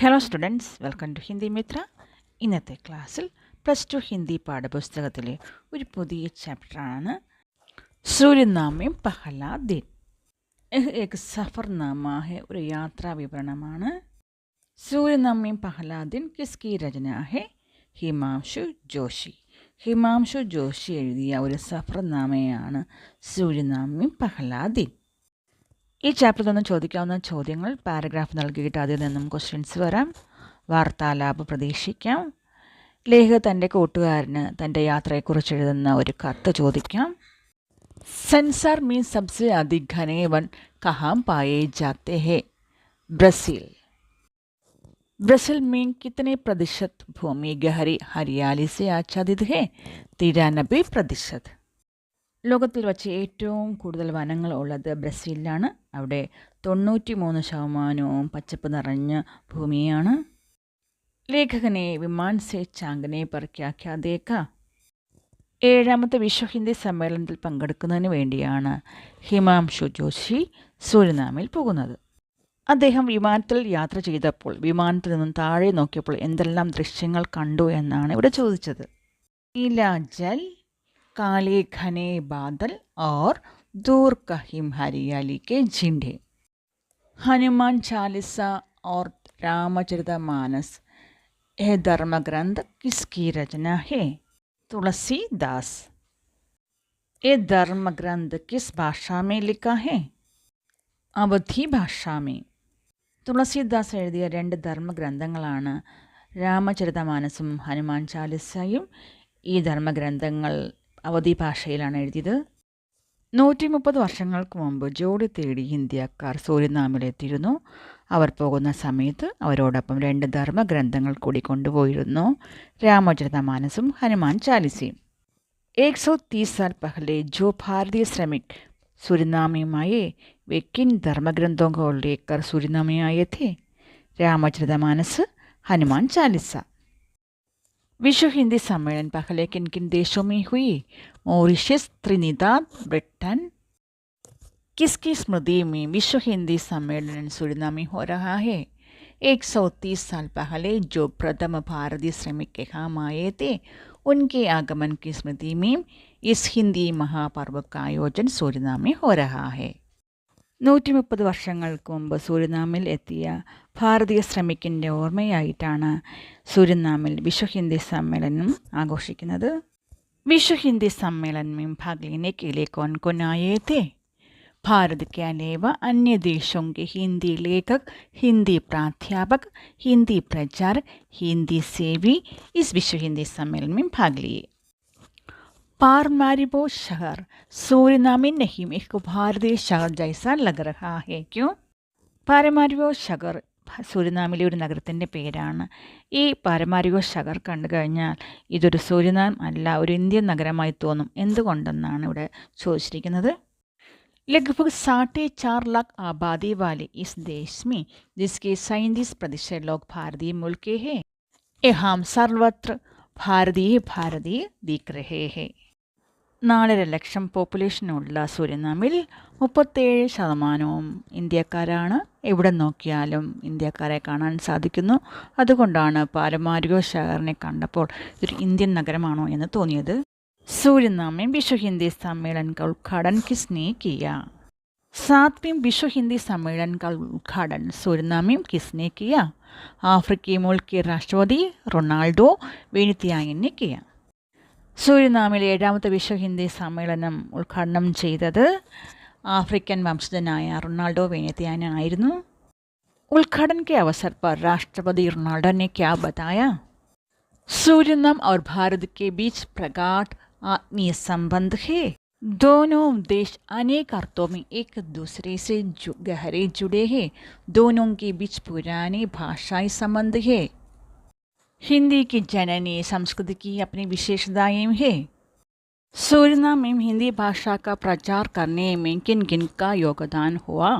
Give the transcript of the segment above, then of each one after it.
Hello students, welcome to Hindi Mitra. ഇന്നത്തെ ക്ലാസ്സിൽ +2 ഹിന്ദി പാഠപുസ്തകത്തിലെ ഒരു പുതിയ ചാപ്റ്ററാണ് സൂര്യനാമയും പഹലാ ദിൻ. एक സഫർനാമ ഹെ, ഒരു യാത്രാ വിവരണമാണ്. സൂര്യനാമയും പഹലാ ദിൻ കിസ്കി രചന ഹെ? ഹിമാംശു ജോഷി. ഹിമാംശു ജോഷി എഴുതിയ ഒരു സഫർനാമയാണ് സൂര്യനാമയും പഹലാ ദിൻ. ഈ ചാപ്റ്ററിൽ നിന്നും ചോദിക്കാവുന്ന ചോദ്യങ്ങൾ പാരഗ്രാഫ് നൽകിയിട്ട് അതിൽ നിന്നും ക്വസ്റ്റ്യൻസ് വരാം. വാർത്താലാപം പ്രതീക്ഷിക്കാം. ലേഖകൻ തൻ്റെ കൂട്ടുകാരന് തൻ്റെ യാത്രയെക്കുറിച്ച് എഴുതുന്ന ഒരു കത്ത് ചോദിക്കാം. സെൻസാർ മീൻ സബ്സെ അധിക് ഘനെ വൻ കഹാം പായേ ജാത്തെ ഹെ? ब्राज़ील. ब्राज़ील में कितने प्रतिशत भूमि गहरी हरियाली से आच्छादित है? 93%. ലോകത്തിൽ വച്ച് ഏറ്റവും കൂടുതൽ വനങ്ങൾ ഉള്ളത് ബ്രസീലിലാണ്. അവിടെ 93% പച്ചപ്പ് നിറഞ്ഞ ഭൂമിയാണ്. ലേഖകനെ വിമാൻ സെ ചാങ്കനെ പർ ക്യാ ക്യാ ദേഖാ? 7ാമത്തെ വിശ്വ ഹിന്ദി സമ്മേളനത്തിൽ പങ്കെടുക്കുന്നതിന് വേണ്ടിയാണ് ഹിമാംശു ജോഷി സൂര്യനാമിൽ പോകുന്നത്. അദ്ദേഹം വിമാനത്തിൽ യാത്ര ചെയ്തപ്പോൾ വിമാനത്തിൽ നിന്നും താഴെ നോക്കിയപ്പോൾ എന്തെല്ലാം ദൃശ്യങ്ങൾ കണ്ടു എന്നാണ് ഇവിടെ ചോദിച്ചത്. നീലാ ജൽ, काले घने बादल और दूर कहीं हरियाली के झंडे. हनुमान चालीसा और रामचरितमानस यह धर्म ग्रंथ किसकी रचना है? तुलसीदास. ये धर्म ग्रंथ किस भाषा में लिखा है? अवधी भाषा में. തുളസീദാസ് എഴുതിയ 2 ധർമ്മഗ്രന്ഥങ്ങളാണ് രാമചരിതമാനസും ഹനുമാൻ ചാലിസയും. ഈ ധർമ്മഗ്രന്ഥങ്ങൾ അവധി ഭാഷയിലാണ് എഴുതിയത്. 130 വർഷങ്ങൾക്ക് മുമ്പ് ജോഡി തേടി ഇന്ത്യക്കാർ സൂര്യനാമിലെത്തിയിരുന്നു. അവർ പോകുന്ന സമയത്ത് അവരോടൊപ്പം 2 ധർമ്മഗ്രന്ഥങ്ങൾ കൂടി കൊണ്ടുപോയിരുന്നു, രാമചരിതമാനസും ഹനുമാൻ ചാലിസയും. 130 साल पहले जो भारतीय श्रमिक सूरीनाम में आए वे किन धर्मग्रंथों को लेकर सूरीनाम में आए थे? रामचरितमानस, हनुमान चालीसा. विश्व हिंदी सम्मेलन पहले किन किन देशों में हुई? Mauritius, Trinidad, Britain. किसकी स्मृति में विश्व हिंदी सम्मेलन सूरीनाम में हो रहा है? 130 साल पहले जो प्रथम भारतीय श्रमिक यहाँ आए थे उनके आगमन की स्मृति में इस हिंदी महापर्व का आयोजन सूरीनाम में हो रहा है. 130 വർഷങ്ങൾക്ക് മുമ്പ് സൂര്യനാമിൽ എത്തിയ ഭാരതീയ ശ്രമിക്കിൻ്റെ ഓർമ്മയായിട്ടാണ് സൂര്യനാമിൽ വിശ്വ ഹിന്ദി സമ്മേളനം ആഘോഷിക്കുന്നത്. विश्व हिंदी सम्मेलन में भाग लेने के लिए कौन कौन आए थे? भारत के अलावा अन्य देशों के हिंदी लेखक, हिंदी प्राध्यापक, हिंदी प्रचारक, हिंदी सेवी इस विश्व हिंदी सम्मेलन में भाग लिए. पारमारिबो शहर सूरीनाम में नहीं, एक भारतीय शहर जैसा लग रहा है, क्यों? പാരമാരിബോ ഷഗർ സൂര്യനാമിലെ ഒരു നഗരത്തിൻ്റെ പേരാണ്. ഈ പാരമാരിബോ ഷഗർ കണ്ടു കഴിഞ്ഞാൽ ഇതൊരു സൂര്യനാം അല്ല, ഒരു ഇന്ത്യൻ നഗരമായി തോന്നും. എന്തുകൊണ്ടെന്നാണ് ഇവിടെ ചോദിച്ചിരിക്കുന്നത്. लगभग 4.5 लाख आबादी वाले इस देश में जिसके 37% लोग भारतीय मूल के हैं, यहाँ सर्वत्र भारतीय भारतीय दिख रहे हैं. 4.5 ലക്ഷം പോപ്പുലേഷനുള്ള സൂര്യനാമിൽ 37% ഇന്ത്യക്കാരാണ്. എവിടെ നോക്കിയാലും ഇന്ത്യക്കാരെ കാണാൻ സാധിക്കുന്നു. അതുകൊണ്ടാണ് പാരമാരിബോ ഷഹറിനെ കണ്ടപ്പോൾ ഇതൊരു ഇന്ത്യൻ നഗരമാണോ എന്ന് തോന്നിയത്. सूरीनाम में विश्व हिंदी सम्मेलन का उद्घाटन किसने किया? 7वें विश्व हिंदी सम्मेलन का उद्घाटन सूरीनाम में किसने किया? अफ्रीकी मुल्क के राष्ट्रपति റൊണാൾഡോ വെനിത്യായൻ ने किया. സൂര്യനാമിലെ 7ാമത്തെ വിശ്വ ഹിന്ദി സമ്മേളനം ഉദ്ഘാടനം ചെയ്തത് ആഫ്രിക്കൻ വംശജനായ റൊണാൾഡോ വെനിത്യായൻ ആയിരുന്നു. उद्घाटन के अवसर पर राष्ट्रपति റൊണാൾഡോ ने क्या बताया? सूरीनाम और भारत के बीच प्रगाढ़ आत्मीय संबंध है. दोनों देश अनेक अर्थों में एक दूसरे से गहरे जुड़े हैं. दोनों के बीच पुराने भाषाई संबंध है. हिंदी की जननी संस्कृति की अपनी विशेषताएं हैं. सूरीनाम में हिंदी भाषा का प्रचार करने में किन किन का योगदान हुआ?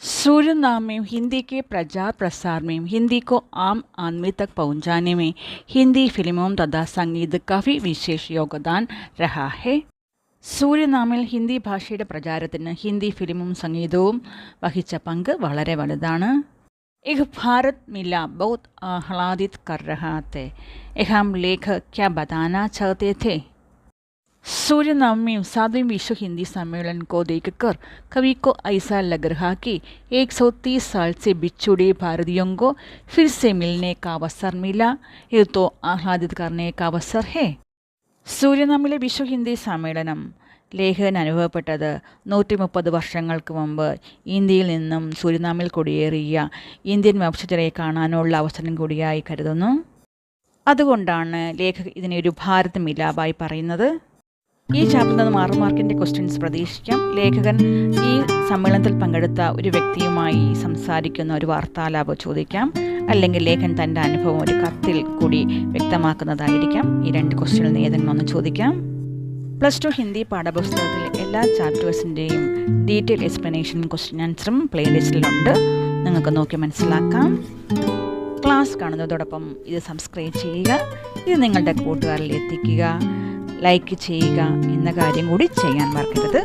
सूरीनाम में हिंदी के प्रचार प्रसार में, हिंदी को आम आदमी तक पहुंचाने में हिंदी फिल्मों तथा संगीत का भी विशेष योगदान रहा है. സൂര്യനാമിൽ ഹിന്ദി ഭാഷയുടെ പ്രചാരത്തിന് ഹിന്ദി ഫിലിമും സംഗീതവും വഹിച്ച പങ്ക് വളരെ വലുതാണ്. एक भारत मिला बहुत आह्लादित कर रहा थे। हम लेखक क्या बताना चाहते थे? सूर्य नवमी 7वें विश्व हिंदी सम्मेलन को देखकर कवि को ऐसा लग रहा कि 130 साल से बिछुड़े भारतीयों को फिर से मिलने का अवसर मिला। ये तो आह्लादित करने का अवसर है। സൂര്യനാമിലെ വിശ്വ ഹിന്ദി സമ്മേളനം ലേഖകൻ അനുഭവപ്പെട്ടത് 130 വർഷങ്ങൾക്ക് മുമ്പ് ഇന്ത്യയിൽ നിന്നും സൂര്യനാമിൽ കുടിയേറിയ ഇന്ത്യൻ വംശജരെ കാണാനുള്ള അവസരം കൂടിയായി കരുതുന്നു. അതുകൊണ്ടാണ് ലേഖകൻ ഇതിനെ ഒരു ഭാരത് മിലാപായി പറയുന്നത്. ഈ ചാപ്റ്ററിൽ നിന്ന് 6 മാർക്കിൻ്റെ ക്വസ്റ്റ്യൻസ് പ്രതീക്ഷിക്കാം. ലേഖകൻ ഈ സമ്മേളനത്തിൽ പങ്കെടുത്ത ഒരു വ്യക്തിയുമായി സംസാരിക്കുന്ന ഒരു വാർത്താലാപം ചോദിക്കാം, അല്ലെങ്കിൽ ലേഖകൻ തൻ്റെ അനുഭവം ഒരു കത്തിൽ കൂടി വ്യക്തമാക്കുന്നതായിരിക്കാം. ഈ 2 ക്വസ്റ്റ്യനിൽ നിന്ന് ഏതെങ്കിലും ഒന്ന് ചോദിക്കാം. +2 ഹിന്ദി പാഠപുസ്തകത്തിലെ എല്ലാ ചാപ്റ്റേഴ്സിൻ്റെയും ഡീറ്റെയിൽ എക്സ്പ്ലനേഷനും ക്വസ്റ്റ്യൻ ആൻസറും പ്ലേലിസ്റ്റിലുണ്ട്. നിങ്ങൾക്ക് നോക്കി മനസ്സിലാക്കാം. ക്ലാസ് കാണുന്നതോടൊപ്പം ഇത് സബ്സ്ക്രൈബ് ചെയ്യുക, ഇത് നിങ്ങളുടെ കൂട്ടുകാരിൽ എത്തിക്കുക, ലൈക്ക് ചെയ്യുക എന്ന കാര്യം കൂടി ചെയ്യാൻ മറക്കരുത്.